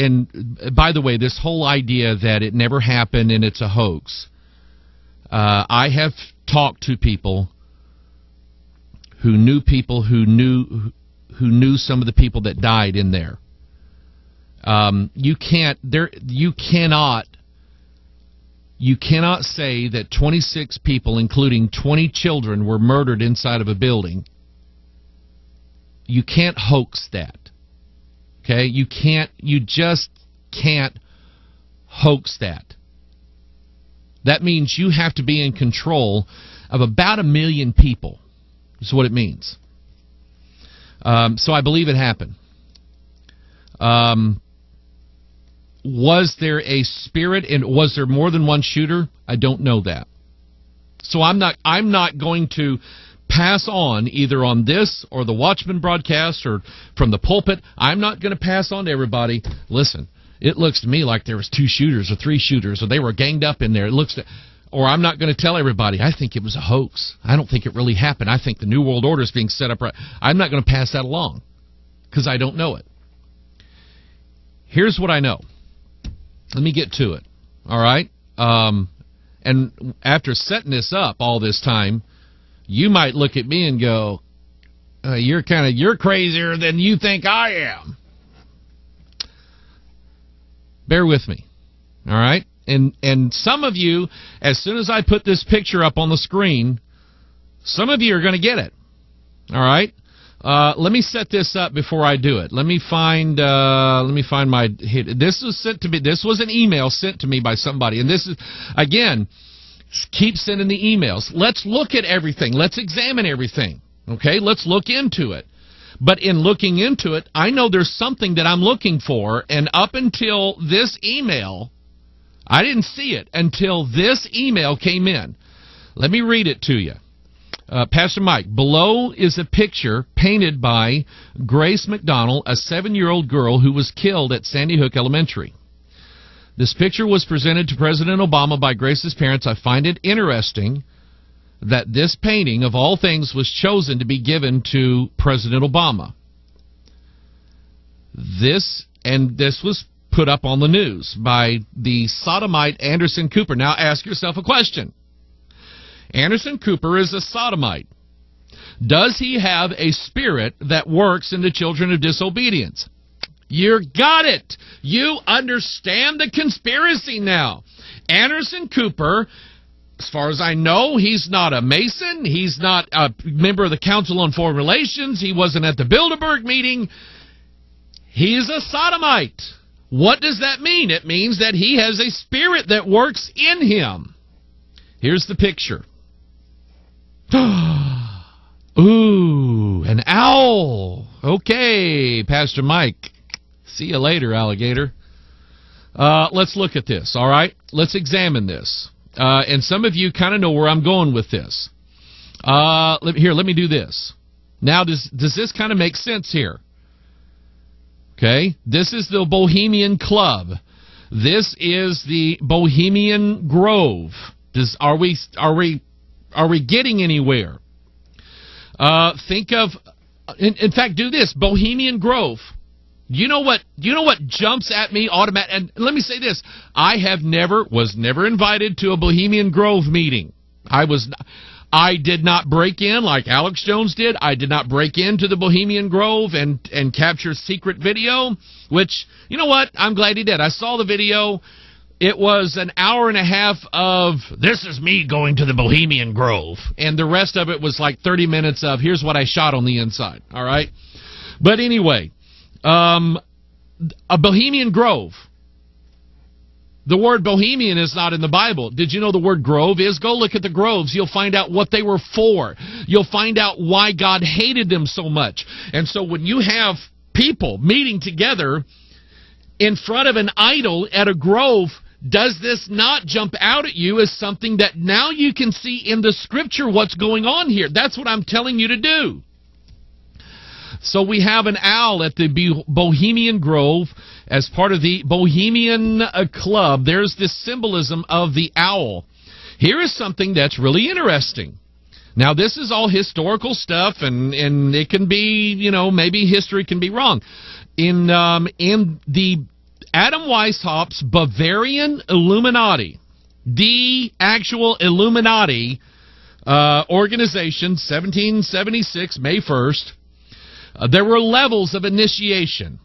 and by the way, this whole idea that it never happened and it's a hoax, I have talked to people who knew some of the people that died in there. You cannot say that 26 people, including 20 children, were murdered inside of a building. You can't hoax that. Okay? You just can't hoax that. That means you have to be in control of about 1 million people. That's what it means. So I believe it happened. Was there a spirit and was there more than one shooter? I don't know that. So I'm not going to pass on, either on this or the Watchman broadcast or from the pulpit. I'm not going to pass on to everybody, listen, it looks to me like there was 2 shooters or 3 shooters or they were ganged up in there. Or I'm not going to tell everybody, I think it was a hoax. I don't think it really happened. I think the New World Order is being set up right. I'm not going to pass that along because I don't know it. Here's what I know. Let me get to it. All right? And after setting this up all this time, you might look at me and go, you're crazier than you think I am. Bear with me. All right? And some of you, as soon as I put this picture up on the screen, some of you are going to get it. All right? Let me set this up before I do it. Let me find my hit. This was sent to me. This was an email sent to me by somebody. And this is, again, keep sending the emails. Let's look at everything. Let's examine everything. Okay? Let's look into it. But in looking into it, I know there's something that I'm looking for. And up until this email, I didn't see it until this email came in. Let me read it to you. Pastor Mike, below is a picture painted by Grace McDonald, a 7-year-old girl who was killed at Sandy Hook Elementary. This picture was presented to President Obama by Grace's parents. I find it interesting that this painting, of all things, was chosen to be given to President Obama. This was put up on the news by the sodomite Anderson Cooper. Now ask yourself a question. Anderson Cooper is a sodomite. Does he have a spirit that works in the children of disobedience? You got it. You understand the conspiracy now. Anderson Cooper, as far as I know, he's not a Mason. He's not a member of the Council on Foreign Relations. He wasn't at the Bilderberg meeting. He's a sodomite. What does that mean? It means that he has a spirit that works in him. Here's the picture. Ooh, an owl. Okay, Pastor Mike. See you later, alligator. Let's look at this, all right? Let's examine this. And some of you kind of know where I'm going with this. Let me do this. Now, does this kind of make sense here? Okay, this is the Bohemian Club. This is the Bohemian Grove. Are we getting anywhere? Think of, in fact, do this. Bohemian Grove. You know what jumps at me automatically? And let me say this: I was never invited to a Bohemian Grove meeting. I did not break in like Alex Jones did. I did not break into the Bohemian Grove and capture secret video, which, you know what? I'm glad he did. I saw the video. It was an hour and a half of, this is me going to the Bohemian Grove. And the rest of it was like 30 minutes of, here's what I shot on the inside. All right? But anyway, a Bohemian Grove. The word Bohemian is not in the Bible. Did you know the word grove is? Go look at the groves. You'll find out what they were for. You'll find out why God hated them so much. And so when you have people meeting together in front of an idol at a grove, does this not jump out at you as something that now you can see in the Scripture what's going on here? That's what I'm telling you to do. So we have an owl at the Bohemian Grove as part of the Bohemian Club. There's this symbolism of the owl. Here is something that's really interesting. Now, this is all historical stuff, and it can be, maybe history can be wrong. In the Adam Weishaupt's Bavarian Illuminati, the actual Illuminati organization, 1776, May 1st. There were levels of initiation.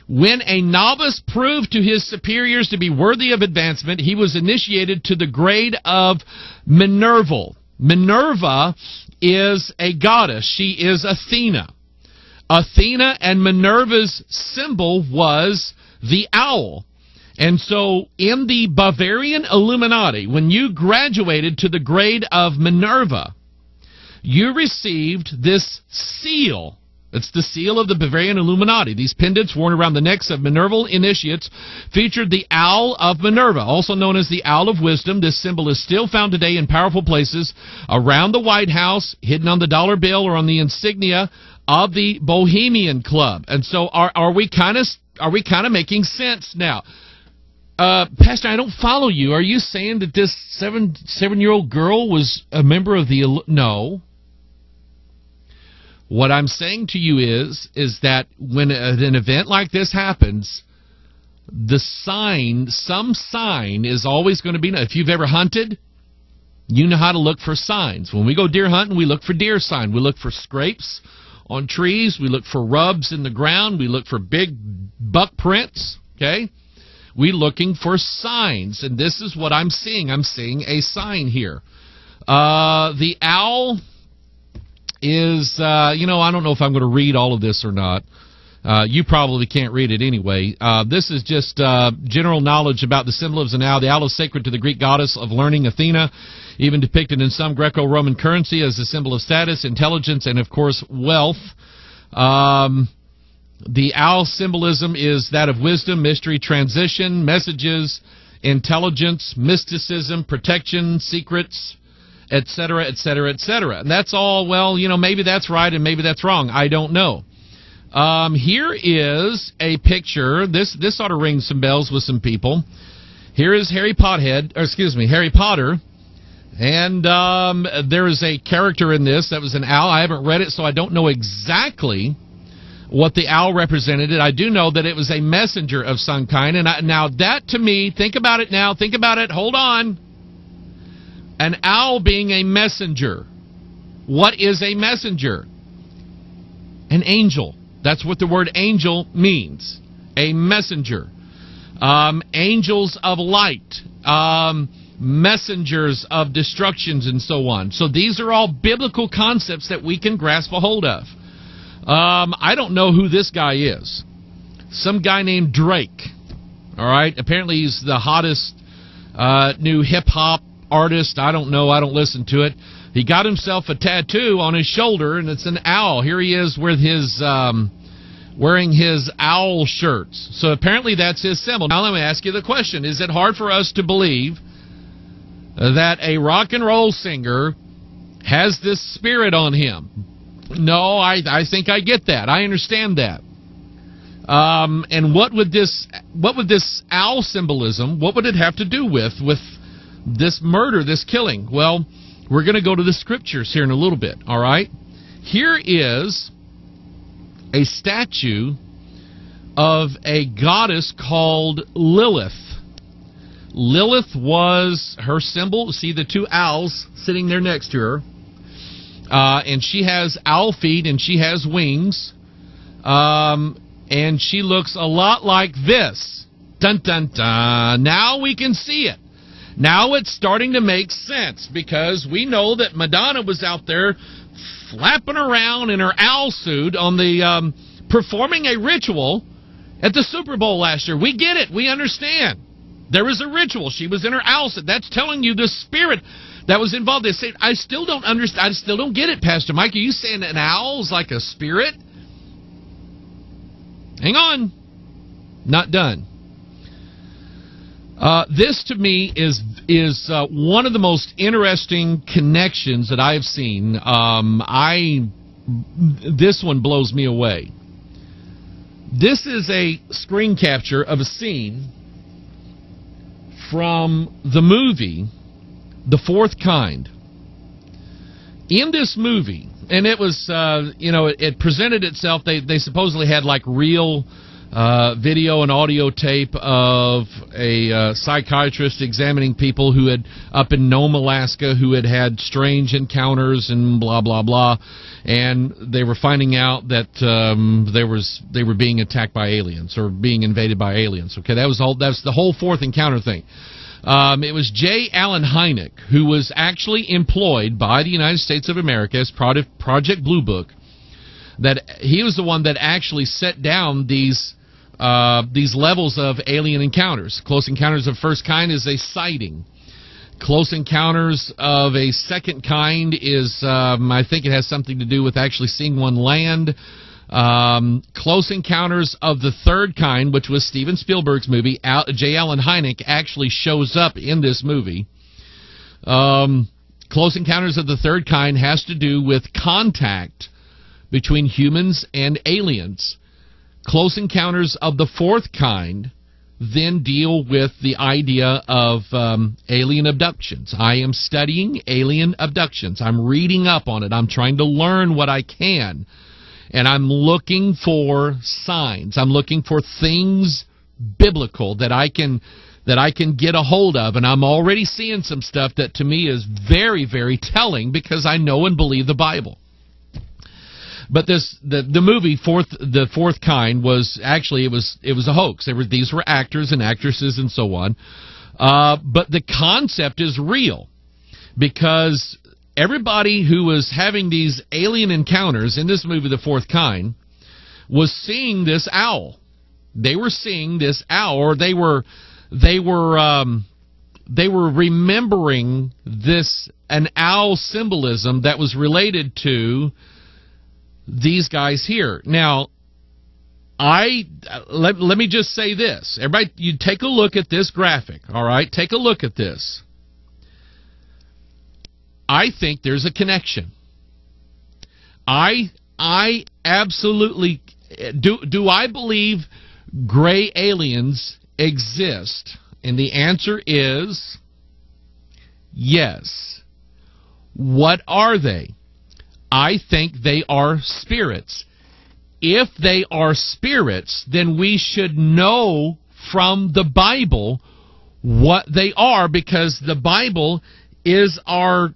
When a novice proved to his superiors to be worthy of advancement, he was initiated to the grade of Minerval. Minerva is a goddess. She is Athena. Athena and Minerva's symbol was the owl. And so in the Bavarian Illuminati, when you graduated to the grade of Minerva, you received this seal. It's the seal of the Bavarian Illuminati. These pendants worn around the necks of Minerval initiates featured the Owl of Minerva, also known as the Owl of Wisdom. This symbol is still found today in powerful places around the White House, hidden on the dollar bill or on the insignia of the Bohemian Club. And so are we kind of making sense now? Pastor, I don't follow you. Are you saying that this seven-year-old girl was a member of the... No. What I'm saying to you is that when an event like this happens, the sign, some sign is always going to be... If you've ever hunted, you know how to look for signs. When we go deer hunting, we look for deer sign. We look for scrapes on trees. We look for rubs in the ground. We look for big buck prints, okay? We're looking for signs, and this is what I'm seeing. I'm seeing a sign here. The owl is, I don't know if I'm going to read all of this or not. You probably can't read it anyway. This is just general knowledge about the symbol of an owl. The owl is sacred to the Greek goddess of learning, Athena, even depicted in some Greco-Roman currency as a symbol of status, intelligence, and, of course, wealth. The owl symbolism is that of wisdom, mystery, transition, messages, intelligence, mysticism, protection, secrets, etc., etc., etc. And that's all, well, maybe that's right and maybe that's wrong. I don't know. Here is a picture. This ought to ring some bells with some people. Here is Harry Potter. And there is a character in this that was an owl. I haven't read it, so I don't know exactly what the owl represented. I do know that it was a messenger of some kind. And now that, to me, think about it now. Think about it. Hold on. An owl being a messenger. What is a messenger? An angel. That's what the word angel means. A messenger. Angels of light. Messengers of destructions and so on. So these are all biblical concepts that we can grasp a hold of. I don't know who this guy is. Some guy named Drake. All right. Apparently he's the hottest new hip-hop artist. I don't know. I don't listen to it. He got himself a tattoo on his shoulder, and it's an owl. Here he is with his wearing his owl shirts. So apparently that's his symbol. Now let me ask you the question. Is it hard for us to believe that a rock and roll singer has this spirit on him? No, I think I get that. I understand that. And what would this owl symbolism, what would it have to do with this murder, this killing? Well, we're going to go to the scriptures here in a little bit, all right? Here is a statue of a goddess called Lilith. Lilith was her symbol. See the two owls sitting there next to her. And she has owl feet and she has wings. And she looks a lot like this. Dun, dun, dun. Now we can see it. Now it's starting to make sense, because we know that Madonna was out there flapping around in her owl suit on the performing a ritual at the Super Bowl last year. We get it. We understand. There was a ritual. She was in her owl suit. That's telling you the spirit that was involved. They say, I still don't understand. I still don't get it, Pastor Mike. Are you saying an owl is like a spirit? Hang on. Not done. This, to me, is one of the most interesting connections that I have seen. This one blows me away. This is a screen capture of a scene from the movie The Fourth Kind. In this movie, and it was, it presented itself, they supposedly had like real video and audio tape of a psychiatrist examining people who had, up in Nome, Alaska, who had had strange encounters and blah, blah, blah. And they were finding out that they were being attacked by aliens or being invaded by aliens. Okay, that's the whole fourth encounter thing. It was J. Allen Hynek, who was actually employed by the United States of America as Project Blue Book. That he was the one that actually set down these levels of alien encounters. Close encounters of first kind is a sighting. Close encounters of a second kind is, I think it has something to do with actually seeing one land. Close encounters of the third kind, which was Steven Spielberg's movie, J. Allen Hynek actually shows up in this movie. Close encounters of the third kind has to do with contact between humans and aliens. Close encounters of the fourth kind then deal with the idea of alien abductions. I am studying alien abductions. I'm reading up on it. I'm trying to learn what I can. And I'm looking for signs. I'm looking for things biblical that I can get a hold of. And I'm already seeing some stuff that to me is very, very telling because I know and believe the Bible. But the movie The Fourth Kind was actually it was a hoax. These were actors and actresses and so on. But the concept is real because everybody who was having these alien encounters in this movie, The Fourth Kind, was seeing this owl. They were seeing this owl, or they were remembering an owl symbolism that was related to these guys here. Now, let me just say this. Everybody, you take a look at this graphic, all right? Take a look at this. I think there's a connection. I absolutely do I believe gray aliens exist? And the answer is yes. What are they? I think they are spirits. If they are spirits, then we should know from the Bible what they are, because the Bible is our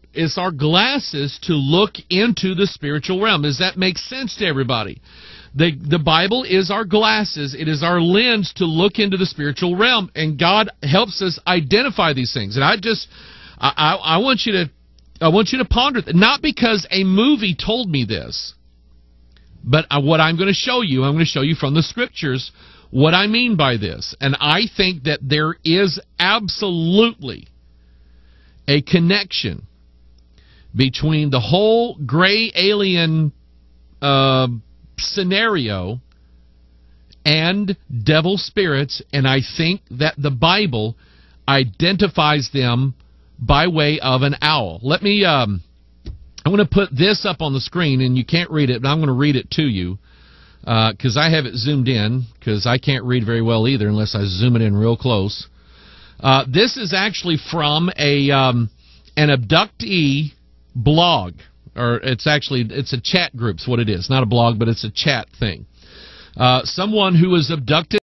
glasses to look into the spiritual realm. Does that make sense to everybody? The Bible is our glasses. It is our lens to look into the spiritual realm, and God helps us identify these things. And I want you to ponder that, not because a movie told me this, but what I'm going to show you from the Scriptures what I mean by this. And I think that there is absolutely a connection between the whole gray alien scenario and devil spirits, and I think that the Bible identifies them by way of an owl. Let me I'm going to put this up on the screen, and you can't read it, but I'm going to read it to you because I have it zoomed in, because I can't read very well either unless I zoom it in real close. This is actually from an abductee blog, or it's a chat group is what it is. Not a blog, but it's a chat thing. Someone who was abducted